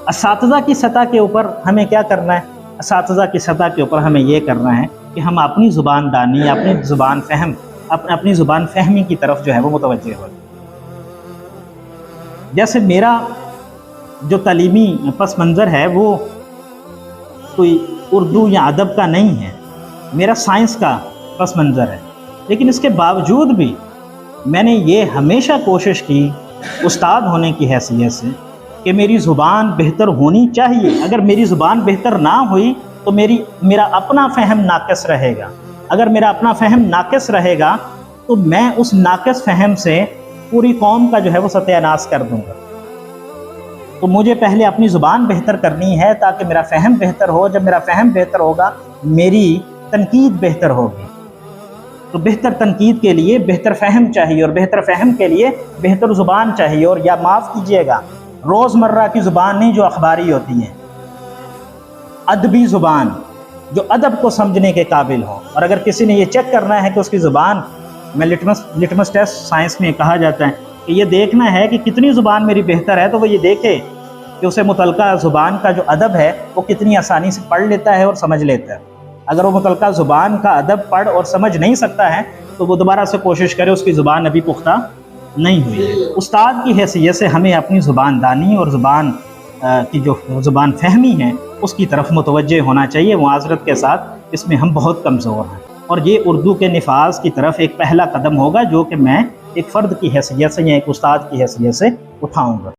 اساتذہ کی سطح کے اوپر ہمیں کیا کرنا ہے؟ اساتذہ کی سطح کے اوپر ہمیں یہ کرنا ہے کہ ہم اپنی زبان دانی، اپنی زبان فہمی کی طرف جو ہے وہ متوجہ ہو۔ جیسے میرا جو تعلیمی پس منظر ہے وہ کوئی اردو یا ادب کا نہیں ہے، میرا سائنس کا پس منظر ہے، لیکن اس کے باوجود بھی میں نے یہ ہمیشہ کوشش کی استاد ہونے کی حیثیت سے کہ میری زبان بہتر ہونی چاہیے۔ اگر میری زبان بہتر نہ ہوئی تو میرا اپنا فہم ناقص رہے گا۔ اگر میرا اپنا فہم ناقص رہے گا تو میں اس ناقص فہم سے پوری قوم کا جو ہے وہ ستیہ ناش کر دوں گا۔ تو مجھے پہلے اپنی زبان بہتر کرنی ہے تاکہ میرا فہم بہتر ہو۔ جب میرا فہم بہتر ہوگا میری تنقید بہتر ہوگی۔ تو بہتر تنقید کے لیے بہتر فہم چاہیے، اور بہتر فہم کے لیے بہتر زبان چاہیے، اور یا معاف کیجیے گا روزمرہ کی زبان نہیں جو اخباری ہوتی ہے، ادبی زبان جو ادب کو سمجھنے کے قابل ہو۔ اور اگر کسی نے یہ چیک کرنا ہے کہ اس کی زبان میں لٹمس ٹیسٹ سائنس میں کہا جاتا ہے کہ یہ دیکھنا ہے کہ کتنی زبان میری بہتر ہے، تو وہ یہ دیکھے کہ اسے متعلقہ زبان کا جو ادب ہے وہ کتنی آسانی سے پڑھ لیتا ہے اور سمجھ لیتا ہے۔ اگر وہ متعلقہ زبان کا ادب پڑھ اور سمجھ نہیں سکتا ہے تو وہ دوبارہ سے کوشش کرے، اس کی زبان ابھی پختہ نہیں ہوئی ہے۔ استاد کی حیثیت سے ہمیں اپنی زبان دانی اور زبان کی جو زبان فہمی ہے اس کی طرف متوجہ ہونا چاہیے۔ معذرت کے ساتھ اس میں ہم بہت کمزور ہیں، اور یہ اردو کے نفاذ کی طرف ایک پہلا قدم ہوگا جو کہ میں ایک فرد کی حیثیت سے یا ایک استاد کی حیثیت سے اٹھاؤں گا۔